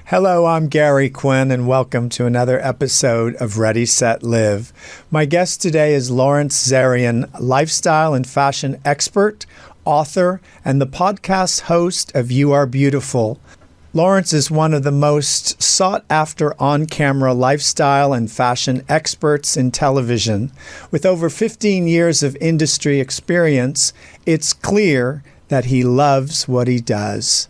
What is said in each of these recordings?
Hello, I'm Gary Quinn, and welcome to another episode of Ready, Set, Live. My guest today is Lawrence Zarian, lifestyle and fashion expert, author, and the podcast host of You Are Beautiful. Lawrence is one of the most sought-after on-camera lifestyle and fashion experts in television. With over 15 years of industry experience, it's clear that he loves what he does.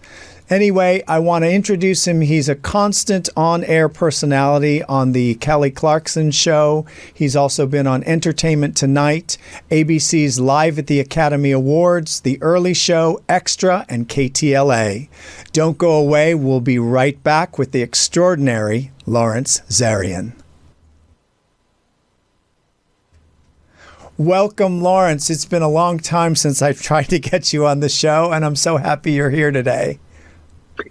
Anyway, I want to introduce him. He's a constant on-air personality on the Kelly Clarkson Show. He's also been on Entertainment Tonight, ABC's Live at the Academy Awards, The Early Show, Extra, and KTLA. Don't go away. We'll be right back with the extraordinary Lawrence Zarian. Welcome, Lawrence. It's been a long time since I've tried to get you on the show, and I'm so happy you're here today.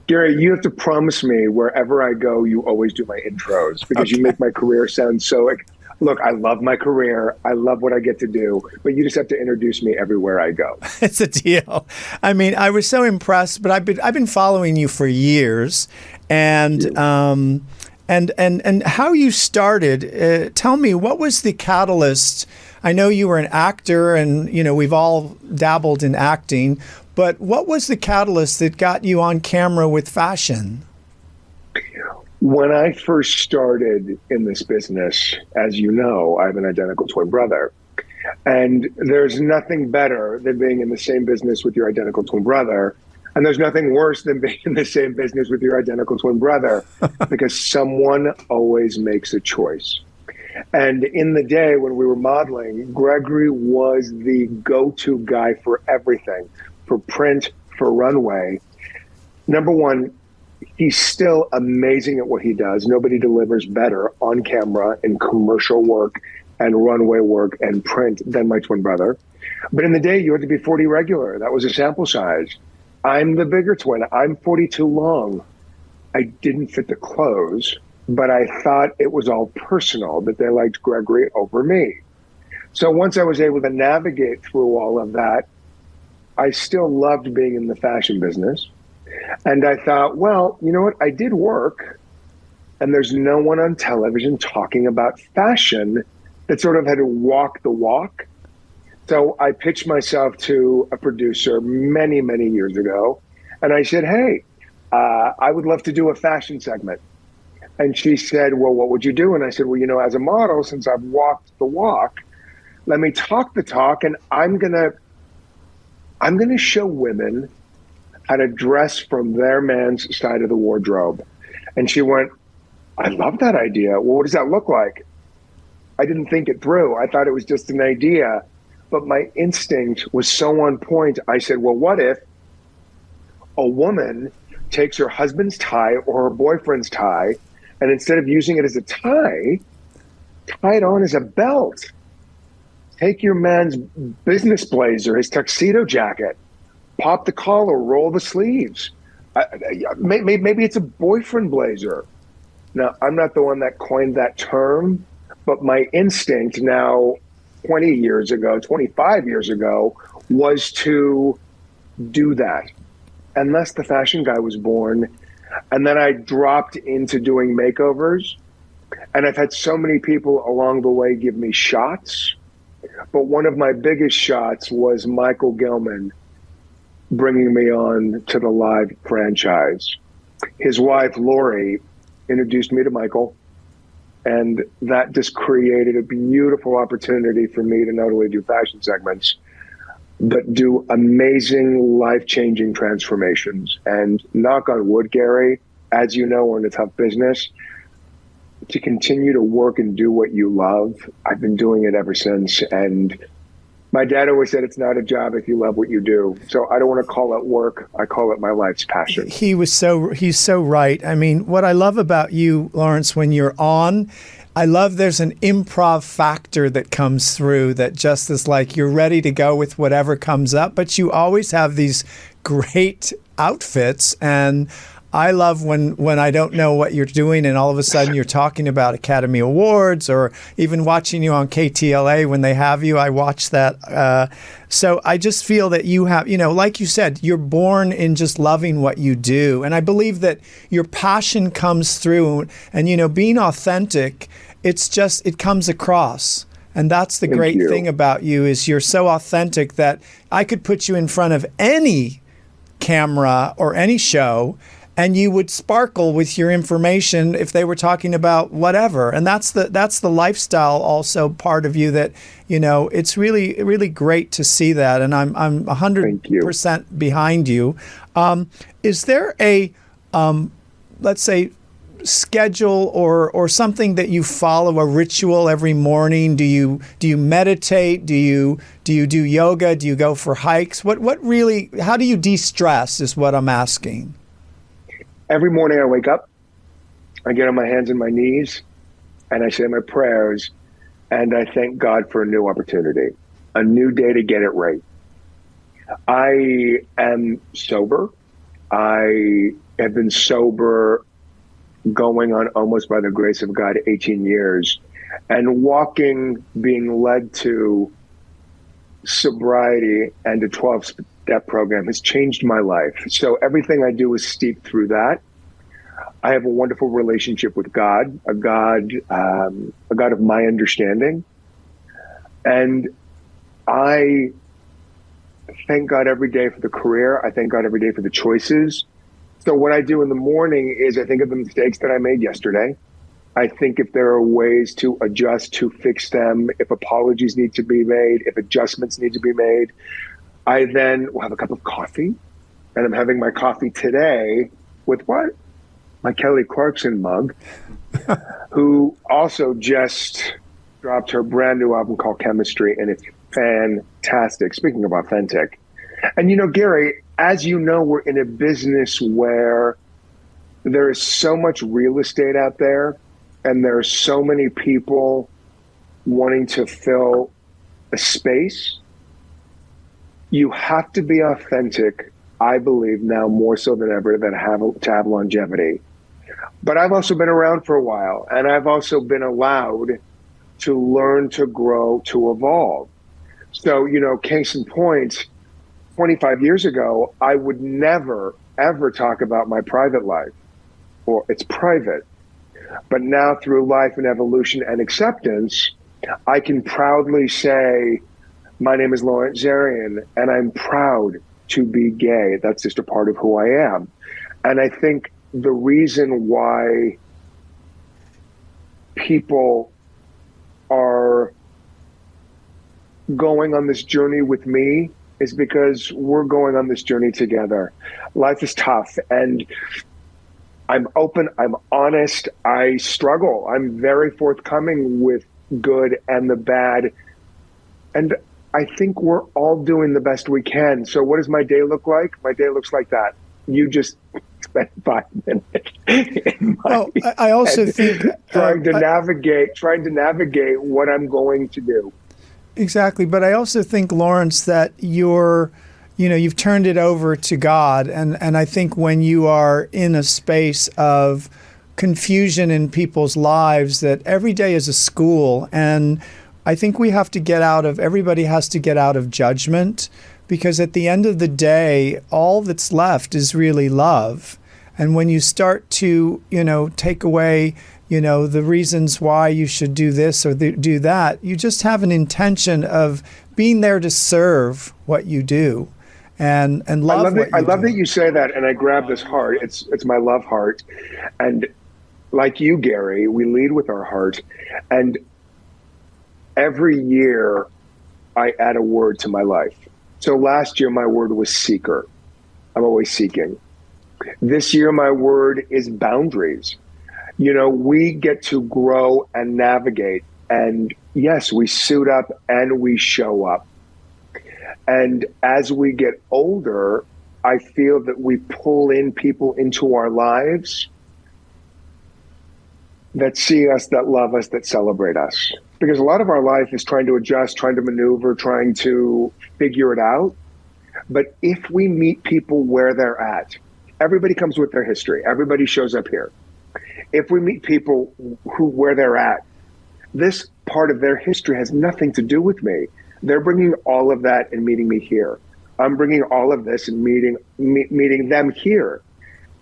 Gary, you have to promise me wherever I go, you always do my intros because you make my career sound so like, look, I love my career. I love what I get to do, but you just have to introduce me everywhere I go. It's a deal. I mean, I was so impressed, but I've been following you for years, and how you started. Tell me, what was the catalyst? I know you were an actor, and we've all dabbled in acting. But what was the catalyst that got you on camera with fashion? When I first started in this business, as you know, I have an identical twin brother. And there's nothing better than being in the same business with your identical twin brother. And there's nothing worse than being in the same business with your identical twin brother because someone always makes a choice. And in the day when we were modeling, Gregory was the go-to guy for everything. For print, for runway. Number one, he's still amazing at what he does. Nobody delivers better on camera in commercial work and runway work and print than my twin brother. But in the day, you had to be 40 regular. That was a sample size. I'm the bigger twin. I'm 42 long. I didn't fit the clothes, but I thought it was all personal that they liked Gregory over me. So once I was able to navigate through all of that, I still loved being in the fashion business. And I thought, well, you know what? I did work, and there's no one on television talking about fashion that sort of had to walk the walk. So I pitched myself to a producer many, many years ago. And I said, hey, I would love to do a fashion segment. And she said, well, what would you do? And I said, well, as a model, since I've walked the walk, let me talk the talk, and I'm going to show women how to dress from their man's side of the wardrobe. And she went, I love that idea. Well, what does that look like? I didn't think it through. I thought it was just an idea, but my instinct was so on point. I said, well, what if a woman takes her husband's tie or her boyfriend's tie, and instead of using it as a tie it on as a belt? Take your man's business blazer, his tuxedo jacket, pop the collar, roll the sleeves. Maybe it's a boyfriend blazer. Now, I'm not the one that coined that term, but my instinct now, 20 years ago, 25 years ago, was to do that. And thus the fashion guy was born. And then I dropped into doing makeovers. And I've had so many people along the way give me shots. But one of my biggest shots was Michael Gilman bringing me on to the Live franchise. His wife, Lori, introduced me to Michael, and that just created a beautiful opportunity for me to not only do fashion segments, but do amazing life-changing transformations. And knock on wood, Gary, as you know, we're in a tough business. To continue to work and do what you love. I've been doing it ever since. And my dad always said it's not a job if you love what you do. So I don't want to call it work. I call it my life's passion. He's so right. I mean, what I love about you, Lawrence, when you're on, I love there's an improv factor that comes through that just is like you're ready to go with whatever comes up, but you always have these great outfits. And I love when I don't know what you're doing and all of a sudden you're talking about Academy Awards, or even watching you on KTLA when they have you. I watch that. So I just feel that you have, like you said, you're born in just loving what you do. And I believe that your passion comes through, and, being authentic, it comes across. And that's the great thing about you, is you're so authentic that I could put you in front of any camera or any show and you would sparkle with your information if they were talking about whatever. And that's the lifestyle also part of you that, it's really, really great to see that. And I'm 100% behind you. Is there a, let's say, schedule or something that you follow, a ritual every morning? Do you meditate? Do you do yoga? Do you go for hikes? What really, how do you de-stress is what I'm asking. Every morning I wake up, I get on my hands and my knees, and I say my prayers, and I thank God for a new opportunity, a new day to get it right. I am sober. I have been sober going on almost, by the grace of God, 18 years, and walking, being led to sobriety and a 12-step program has changed my life. So everything I do is steeped through that. I have a wonderful relationship with God, a God of my understanding. And I thank God every day for the career. I thank God every day for the choices. So what I do in the morning is I think of the mistakes that I made yesterday. I think if there are ways to adjust, to fix them, if apologies need to be made, if adjustments need to be made. I then will have a cup of coffee, and I'm having my coffee today with what? My Kelly Clarkson mug, who also just dropped her brand new album called Chemistry, and it's fantastic. Speaking of authentic. And Gary, as you know, we're in a business where there is so much real estate out there, and there are so many people wanting to fill a space. You have to be authentic, I believe, now more so than ever, to have longevity. But I've also been around for a while, and I've also been allowed to learn, to grow, to evolve. So, case in point, 25 years ago, I would never, ever talk about my private life, or it's private. But now through life and evolution and acceptance, I can proudly say, my name is Lawrence Zarian, and I'm proud to be gay. That's just a part of who I am. And I think the reason why people are going on this journey with me is because we're going on this journey together. Life is tough, and I'm open, I'm honest, I struggle. I'm very forthcoming with good and the bad. And I think we're all doing the best we can. So what does my day look like? My day looks like that. You just spent 5 minutes in my I also think trying to navigate what I'm going to do. Exactly. But I also think, Lawrence, that you've turned it over to God. And I think when you are in a space of confusion in people's lives, that every day is a school. And I think everybody has to get out of judgment, because at the end of the day, all that's left is really love. And when you start to, take away, the reasons why you should do this or do that, you just have an intention of being there to serve what you do and love what you do. I love that you say that, and I grab this heart. It's my love heart. And like you, Gary, we lead with our heart. And every year I add a word to my life. So last year, my word was seeker. I'm always seeking. This year, my word is boundaries. We get to grow and navigate. And yes, we suit up and we show up. And as we get older, I feel that we pull in people into our lives that see us, that love us, that celebrate us. Because a lot of our life is trying to adjust, trying to maneuver, trying to figure it out. But if we meet people where they're at, Everybody comes with their history. Everybody shows up here. If we meet people where they're at, this part of their history has nothing to do with me. They're bringing all of that and meeting me here. I'm bringing all of this and meeting them here.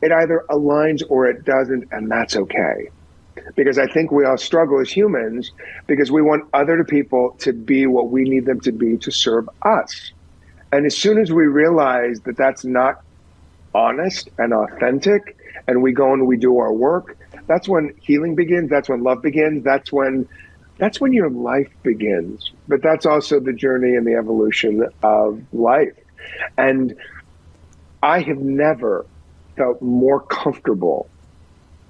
It either aligns or it doesn't, and that's okay. Because I think we all struggle as humans because we want other people to be what we need them to be to serve us. And as soon as we realize that that's not honest and authentic, and we go and we do our work, that's when healing begins. That's when love begins. That's when your life begins. But that's also the journey and the evolution of life. And I have never felt more comfortable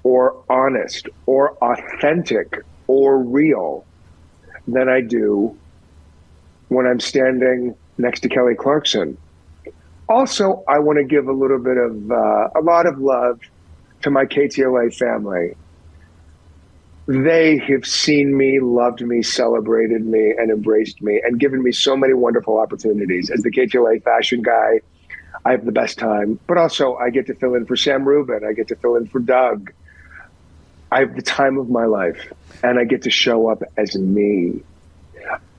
or honest or authentic or real than I do when I'm standing next to Kelly Clarkson. Also, I want to give a lot of love to my KTLA family. They have seen me, loved me, celebrated me, and embraced me, and given me so many wonderful opportunities. As the KTLA fashion guy, I have the best time, but also I get to fill in for Sam Rubin. I get to fill in for Doug. I have the time of my life, and I get to show up as me.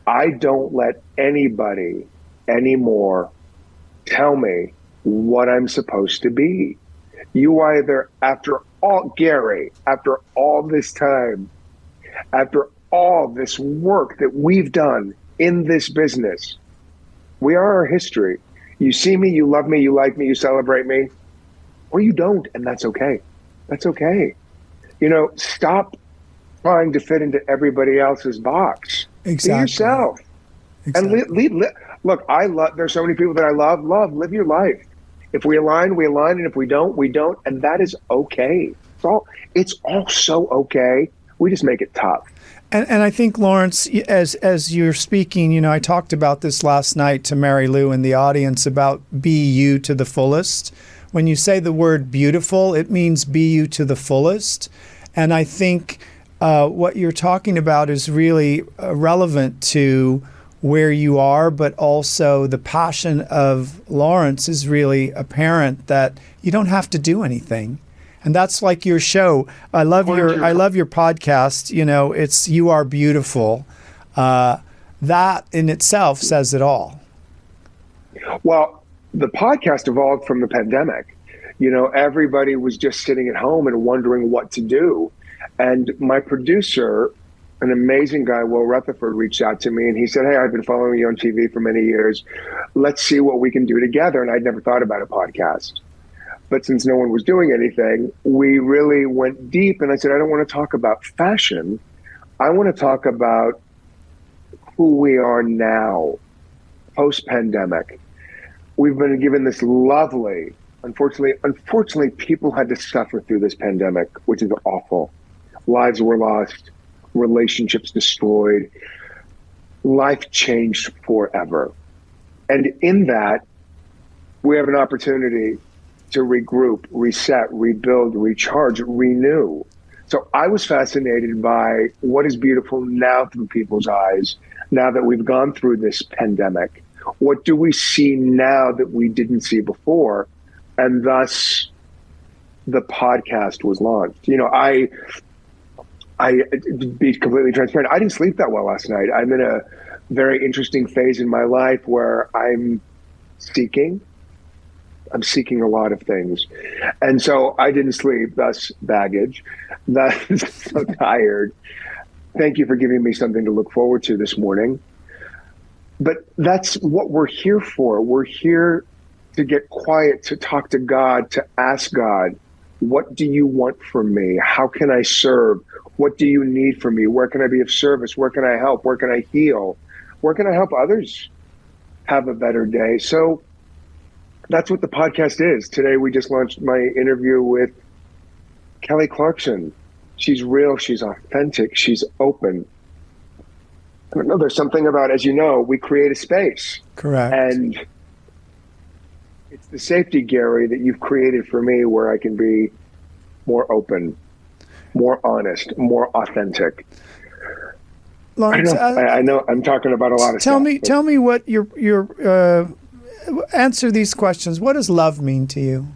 I don't let anybody anymore tell me what I'm supposed to be. You either, after all this time, after all this work that we've done in this business, we are our history. You see me, you love me, you like me, you celebrate me, or you don't, and that's okay. That's okay. Stop trying to fit into everybody else's box. Exactly. Be yourself. Exactly. And look, there's so many people that I love, live your life. If we align, we align, and if we don't, we don't, and that is okay. It's all so okay. We just make it tough. And I think, Lawrence, as you're speaking, I talked about this last night to Mary Lou in the audience about be you to the fullest. When you say the word beautiful, it means be you to the fullest. And I think what you're talking about is really relevant to where you are, but also the passion of Lawrence is really apparent that you don't have to do anything. And that's like your show. I love your podcast. It's You Are Beautiful. That in itself says it all. Well, the podcast evolved from the pandemic. Everybody was just sitting at home and wondering what to do. And my producer, an amazing guy, Will Rutherford, reached out to me and he said, "Hey, I've been following you on TV for many years. Let's see what we can do together." And I'd never thought about a podcast. But since no one was doing anything, we really went deep. And I said, I don't want to talk about fashion. I want to talk about who we are now, post-pandemic. We've been given this lovely, unfortunately, people had to suffer through this pandemic, which is awful. Lives were lost, relationships destroyed, life changed forever. And in that, we have an opportunity to regroup, reset, rebuild, recharge, renew. So I was fascinated by what is beautiful now through people's eyes, now that we've gone through this pandemic. What do we see now that we didn't see before? And thus, the podcast was launched. I be completely transparent. I didn't sleep that well last night. I'm in a very interesting phase in my life where I'm seeking a lot of things. And so I didn't sleep, thus baggage, thus so tired. Thank you for giving me something to look forward to this morning. But that's what we're here for. We're here to get quiet, to talk to God, to ask God, what do you want from me? How can I serve? What do you need from me? Where can I be of service? Where can I help? Where can I heal? Where can I help others have a better day? So that's what the podcast is. Today, we just launched my interview with Kelly Clarkson. She's real. She's authentic. She's open. I don't know. There's something about, as you know, we create a space. Correct. And it's the safety, Gary, that you've created for me where I can be more open, more honest, more authentic. Lawrence, I know I'm talking about a lot of stuff. Tell me what your answer these questions. What does love mean to you?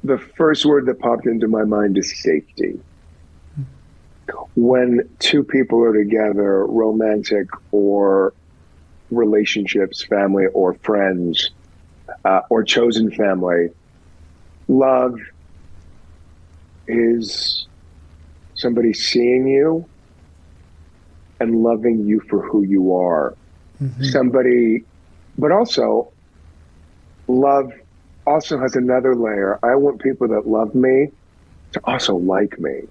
the first word that popped into my mind is safety. When two people are together, romantic or relationships, family or friends, or chosen family, love is somebody seeing you and loving you for who you are. Somebody, but also love also has another layer. I want people that love me to also like me.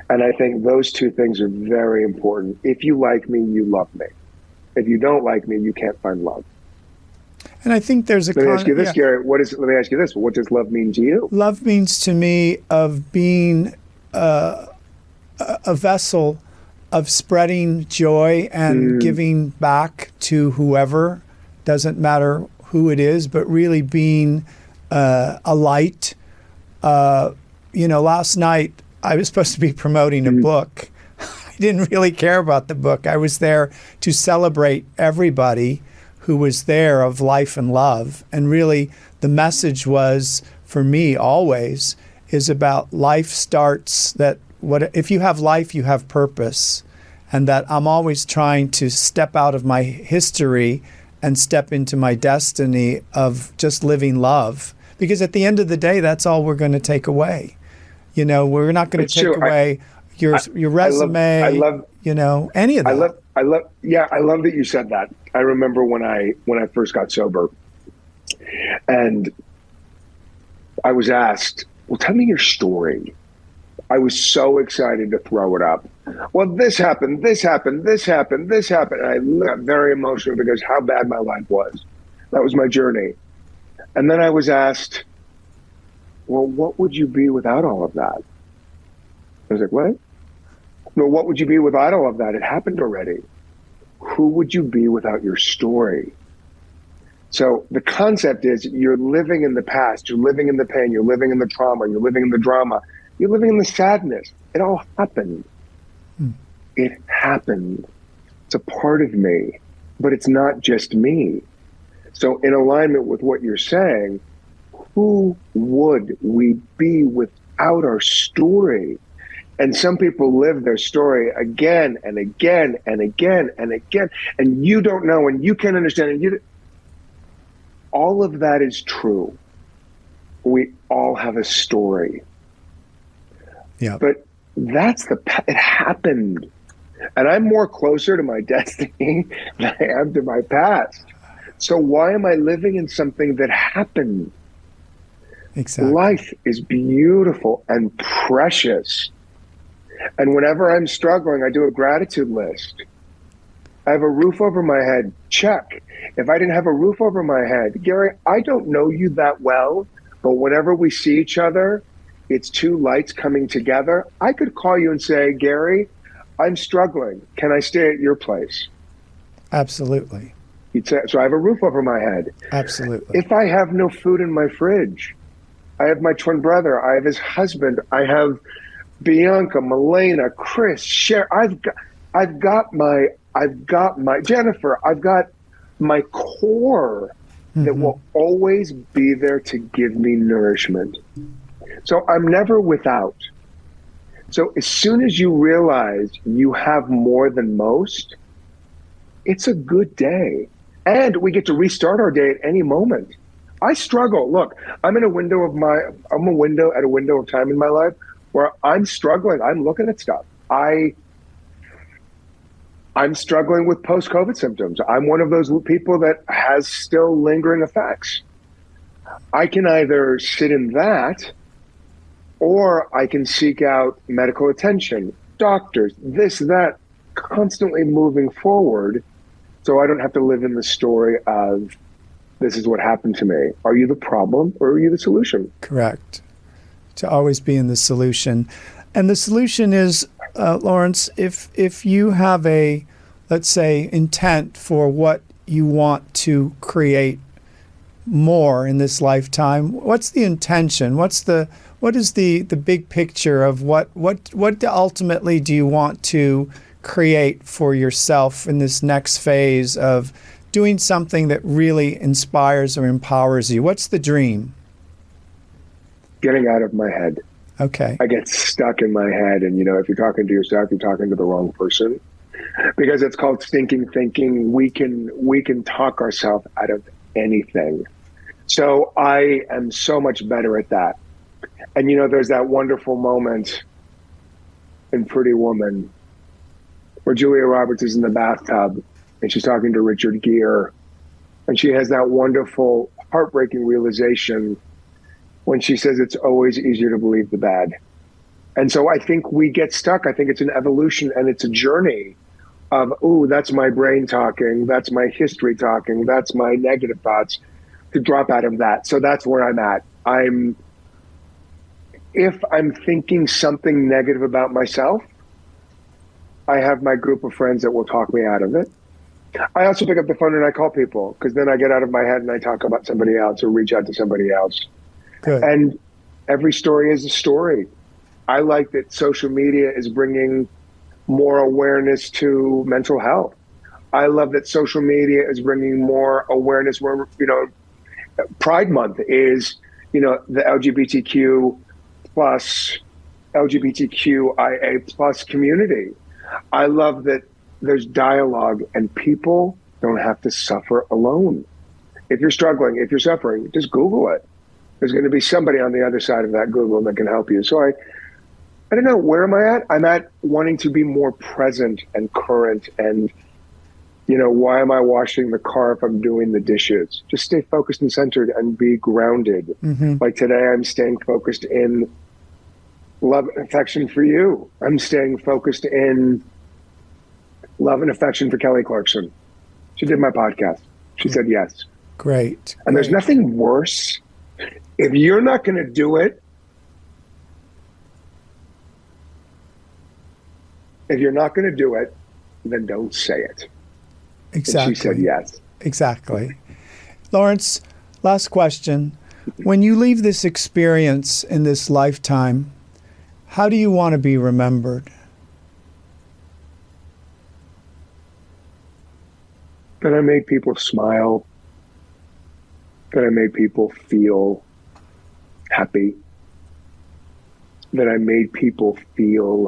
And I think those two things are very important. If you like me, you love me. If you don't like me, you can't find love. And I think there's a... Let me ask you this, Gary. Let me ask you this. What does love mean to you? Love means to me of being a vessel of spreading joy and giving back to whoever, doesn't matter who it is, but really being a light. Last night I was supposed to be promoting a book. I didn't really care about the book. I was there to celebrate everybody who was there of life and love. And really the message was, for me always, is about life starts that if you have life, you have purpose. And that I'm always trying to step out of my history and step into my destiny of just living love. Because at the end of the day, that's all we're going to take away. We're not going to take away your resume, any of that. I love that you said that. I remember when I first got sober and I was asked, well, tell me your story. I was so excited to throw it up. Well, this happened. And I got very emotional because how bad my life was. That was my journey. And then I was asked, well, what would you be without all of that? I was like, what? No, what would you be without all of that? It happened already. Who would you be without your story? So the concept is you're living in the past, you're living in the pain, you're living in the trauma, you're living in the drama, you're living in the sadness. It all happened. It happened. It's a part of me, but it's not just me. So in alignment with what you're saying, who would we be without our story? And some people live their story again and again and again and again, and you don't know and you can't understand. And all of that is true. We all have a story. Yeah. But it happened. And I'm more closer to my destiny than I am to my past. So why am I living in something that happened? Exactly. Life is beautiful and precious. And whenever I'm struggling, I do a gratitude list. I have a roof over my head. Check. If I didn't have a roof over my head, Gary, I don't know you that well, but whenever we see each other, it's two lights coming together. I could call you and say, Gary, I'm struggling. Can I stay at your place? Absolutely. You'd say, so I have a roof over my head. Absolutely. If I have no food in my fridge, I have my twin brother, I have his husband, I have Bianca, Milena, Chris, Cher. I've got my Jennifer. I've got my core that will always be there to give me nourishment. So I'm never without. So as soon as you realize you have more than most, it's a good day. And we get to restart our day at any moment. I struggle. Look, I'm at a window of time in my life where I'm struggling. I'm looking at stuff. I'm struggling with post-COVID symptoms. I'm one of those people that has still lingering effects. I can either sit in that, or I can seek out medical attention, doctors, this, that, constantly moving forward so I don't have to live in the story of this is what happened to me. Are you the problem or are you the solution? Correct. To always be in the solution. And the solution is, Lawrence, if you have a, let's say, intent for what you want to create more in this lifetime, what's the intention? What is the big picture of what ultimately do you want to create for yourself in this next phase of doing something that really inspires or empowers you? What's the dream? Getting out of my head. Okay. I get stuck in my head. And, if you're talking to yourself, you're talking to the wrong person, because it's called stinking thinking. We can talk ourselves out of anything. So I am so much better at that. And, there's that wonderful moment in Pretty Woman where Julia Roberts is in the bathtub and she's talking to Richard Gere, and she has that wonderful, heartbreaking realization when she says it's always easier to believe the bad. And so I think we get stuck. I think it's an evolution and it's a journey of, that's my brain talking, that's my history talking, that's my negative thoughts, to drop out of that. So that's where I'm at. If I'm thinking something negative about myself, I have my group of friends that will talk me out of it. I also pick up the phone and I call people, because then I get out of my head and I talk about somebody else or reach out to somebody else. Good. And every story is a story. I like that social media is bringing more awareness to mental health. I love that social media is bringing more awareness where, Pride Month is, the LGBTQ plus LGBTQIA plus community. I love that there's dialogue and people don't have to suffer alone. If you're struggling, if you're suffering, just Google it. There's going to be somebody on the other side of that Google that can help you. So I don't know, where am I at? I'm at wanting to be more present and current. And, why am I washing the car if I'm doing the dishes? Just stay focused and centered and be grounded. Mm-hmm. Like today, I'm staying focused in love and affection for you. I'm staying focused in love and affection for Kelly Clarkson. She did my podcast. She said yes. Great. And there's nothing worse. If you're not going to do it, then don't say it. Exactly. And she said yes. Exactly. Lawrence, last question. When you leave this experience in this lifetime, how do you want to be remembered? That I made people smile, that I made people feel happy, that I made people feel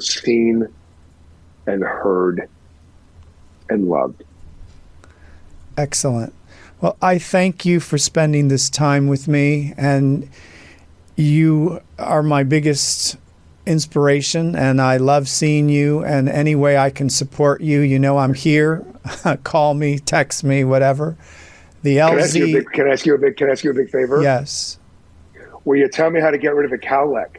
seen and heard and loved. Excellent. Well, I thank you for spending this time with me, and you are my biggest inspiration, and I love seeing you, and any way I can support you, I'm here. Call me, text me, whatever. The LZ. Can I ask you a big favor? Yes. Will you tell me how to get rid of a cowlick?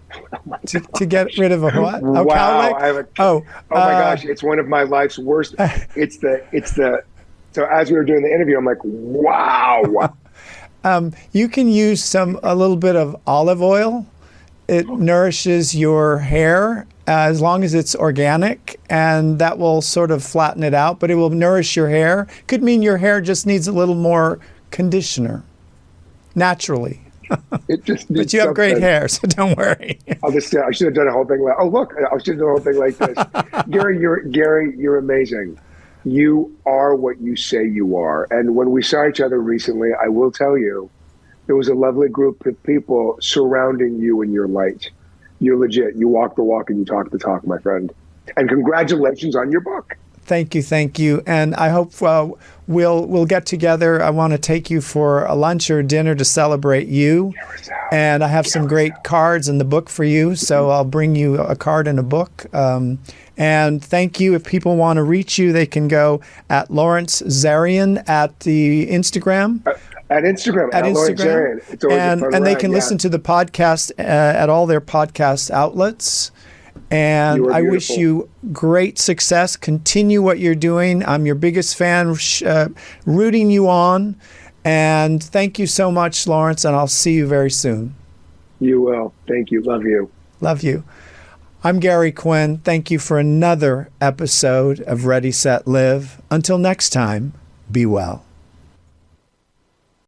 To get rid of a what? Wow, cowlick? I have oh my gosh, it's one of my life's worst. It's the. So as we were doing the interview, I'm like, wow. You can use a little bit of olive oil. It nourishes your hair as long as it's organic, and that will sort of flatten it out, but it will nourish your hair. Could mean your hair just needs a little more conditioner, naturally. It just but you have great hair, so don't worry. I should have done a whole thing like, I should have done a whole thing like this. Gary, you're amazing. You are what you say you are. And when we saw each other recently, I will tell you, there was a lovely group of people surrounding you in your light. You're legit. You walk the walk and you talk the talk, my friend. And congratulations on your book. Thank you. And I hope we'll get together. I want to take you for a lunch or dinner to celebrate you. And I have some great cards in the book for you. So I'll bring you a card and a book. And thank you. If people want to reach you, they can go at Lawrence Zarian at the Instagram. At Instagram. It's always a fun and they ride, can listen to the podcast at all their podcast outlets. And I wish you great success. Continue what you're doing. I'm your biggest fan, rooting you on. And thank you so much, Lawrence, and I'll see you very soon. You will. Thank you. Love you. Love you. I'm Gary Quinn. Thank you for another episode of Ready, Set, Live. Until next time, be well.